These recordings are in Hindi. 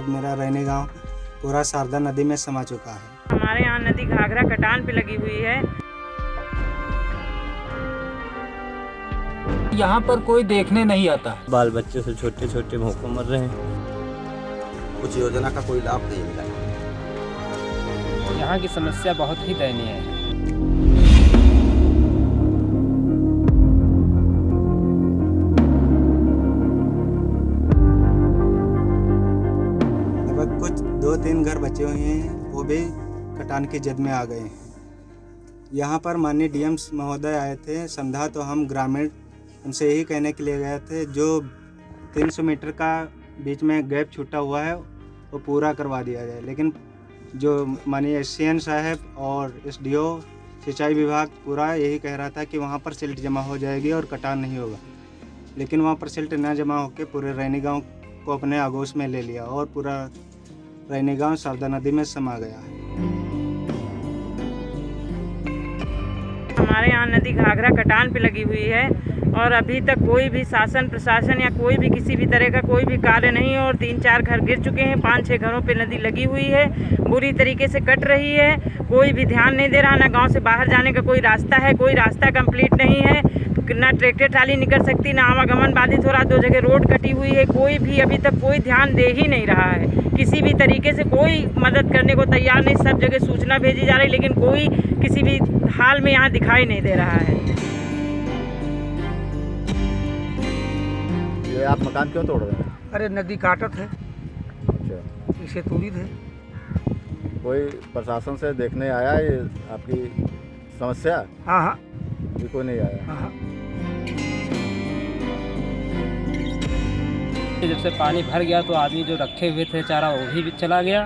आज मेरा रहने गांव पूरा शारदा नदी में समा चुका है। हमारे यहाँ नदी घाघरा कटान पे लगी हुई है। यहाँ पर कोई देखने नहीं आता। बाल बच्चे से छोटे छोटे भूखों मर रहे हैं। कुछ योजना का कोई लाभ नहीं मिला। यहाँ की समस्या बहुत ही दयनीय है। लगभग कुछ 2-3 घर बचे हुए हैं, वो भी कटान की जद में आ गए हैं। यहाँ पर माननीय डीएम महोदय आए थे समझा, तो हम ग्रामीण उनसे यही कहने के लिए गए थे जो 300 मीटर का बीच में गैप छूटा हुआ है वो पूरा करवा दिया जाए। लेकिन जो माननीय एससीएन साहब और एसडीओ सिंचाई विभाग पूरा यही कह रहा था कि वहाँ पर सिल्ट जमा हो जाएगी और कटान नहीं होगा, लेकिन वहाँ पर सिल्ट न जमा होकर पूरे रैनी गांव को अपने आगोश में ले लिया और पूरा रैनी गांव शारदा नदी में समा गया है। हमारे यहाँ नदी घाघरा कटान पे लगी हुई है और अभी तक कोई भी शासन प्रशासन या कोई भी किसी भी तरह का कोई भी कार्य नहीं है और 3-4 घर गिर चुके हैं। 5-6 घरों पे नदी लगी हुई है, बुरी तरीके से कट रही है। कोई भी ध्यान नहीं दे रहा, ना गांव से बाहर जाने का कोई रास्ता है, कोई रास्ता कंप्लीट नहीं है, ना ट्रैक्टर ट्राली निकल सकती, ना आवागमन बाधित हो रहा। 2 जगह रोड कटी हुई है, कोई भी अभी तक कोई ध्यान दे ही नहीं रहा है। किसी भी तरीके से कोई मदद करने को तैयार नहीं। सब जगह सूचना भेजी जा रही, लेकिन कोई किसी भी हाल में यहाँ दिखाई नहीं दे रहा है। ये आप मकान क्यों तोड़ रहे हैं? अरे नदी काटत है, अच्छा, इसे तोड़ी थे। कोई प्रशासन से देखने आया ये आपकी समस्या? हाँ, ये कोई नहीं आया। हाँ। जब से पानी भर गया तो आदमी जो रखे हुए थे चारा वो भी चला गया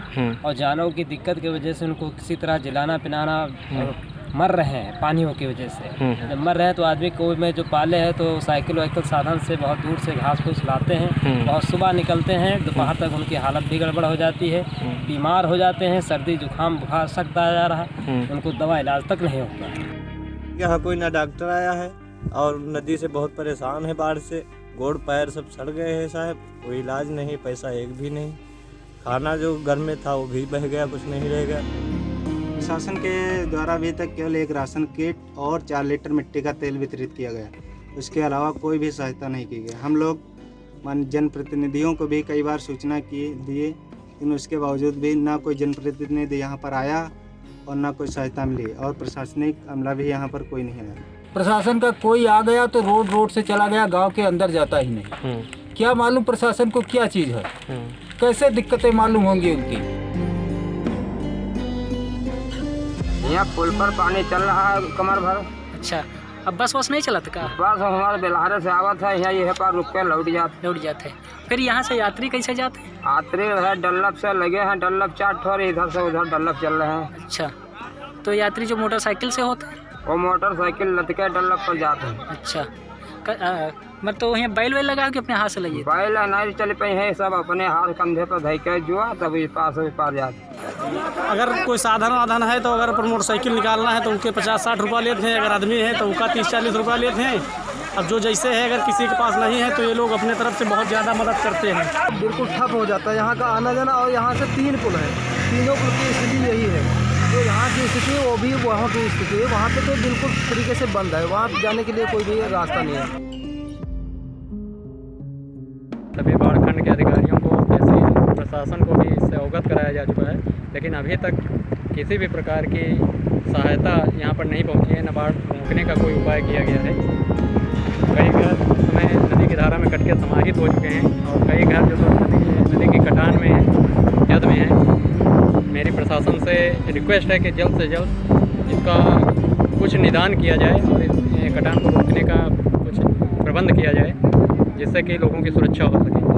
और जानवरों की दिक्कत की वजह से उनको किसी तरह जिलाना पिलाना और मर रहे हैं पानियों की वजह से। जब मर रहे हैं तो आदमी को में जो पाले हैं तो साइकिल वाइकिल साधन से बहुत दूर से घास फूस लाते हैं। बहुत सुबह निकलते हैं, दोपहर तक उनकी हालत भी गड़बड़ हो जाती है, बीमार हो जाते हैं, सर्दी जुकाम बुखार सकता जा रहा है, उनको दवा इलाज तक नहीं होता। यहाँ कोई ना डॉक्टर आया है और नदी से बहुत परेशान है। बाढ़ से गोड़ पैर सब सड़ गए हैं साहब, कोई इलाज नहीं, पैसा एक भी नहीं। खाना जो घर में था वो भी बह गया, कुछ नहीं रह गया। शासन के द्वारा अभी तक केवल एक राशन किट और 4 लीटर मिट्टी का तेल वितरित किया गया, उसके अलावा कोई भी सहायता नहीं की गई। हम लोग जनप्रतिनिधियों को भी कई बार सूचना दिए, लेकिन उसके बावजूद भी ना कोई जनप्रतिनिधि यहाँ पर आया और ना कोई सहायता मिली और प्रशासनिक अमला भी यहाँ पर कोई नहीं आया। प्रशासन का कोई आ गया तो रोड से चला गया, गांव के अंदर जाता ही नहीं। क्या मालूम प्रशासन को क्या चीज़ है, कैसे दिक्कतें मालूम होंगी उनकी। यहाँ पुल पर पानी चल रहा है कमर भर। अच्छा, अब बस नहीं चलत का? बस हमारे बेलहारे से आवत है, यहाँ पर रुक के लौट जाते। फिर यहाँ से यात्री कैसे जाते हैं? यात्री है डल्लभ से लगे हैं, डल्लभ 4 ठोर इधर से उधर डल्लभ चल रहे हैं। अच्छा, तो यात्री जो मोटरसाइकिल से होते हैं वो मोटरसाइकिल लटके डल्लभ पर जाते हैं। अच्छा, मतलब तो वहीं बैल लगा के अपने हाथ से लगे? बैल नहीं चल पाए हैं, सब अपने हाथ कंधे पर धइ के जुआ तब इस पार जाते। अगर कोई साधन है तो अगर मोटरसाइकिल निकालना है तो उनके 50-60 रुपये लेते हैं, अगर आदमी है तो उनका 30-40 रुपये लेते हैं। अब जो जैसे है, अगर किसी के पास नहीं है तो ये लोग अपने तरफ से बहुत ज़्यादा मदद करते हैं। बिल्कुल ठप हो जाता है यहाँ का आना जाना, और यहाँ से 3 पुल है, तीनों पुल की स्थिति यही है। तो यहाँ की स्थिति वो भी वहाँ की स्थिति है, वहाँ पे तो बिल्कुल तरीके से बंद है, वहाँ जाने के लिए कोई भी रास्ता नहीं है। सभी बाढ़ खंड के अधिकारियों को जैसे प्रशासन को भी इससे अवगत कराया जा चुका है, लेकिन अभी तक किसी भी प्रकार की सहायता यहाँ पर नहीं पहुँची है, न बाढ़ रोकने का कोई उपाय किया गया है। कई घर समय नदी की धारा में कट के समाहित हो चुके हैं और कई घर जो नदी की कटान में है, जद में है। मेरी प्रशासन से रिक्वेस्ट है कि जल्द से जल्द इसका कुछ निदान किया जाए और इस कटान को रोकने का कुछ प्रबंध किया जाए, जिससे कि लोगों की सुरक्षा हो सके।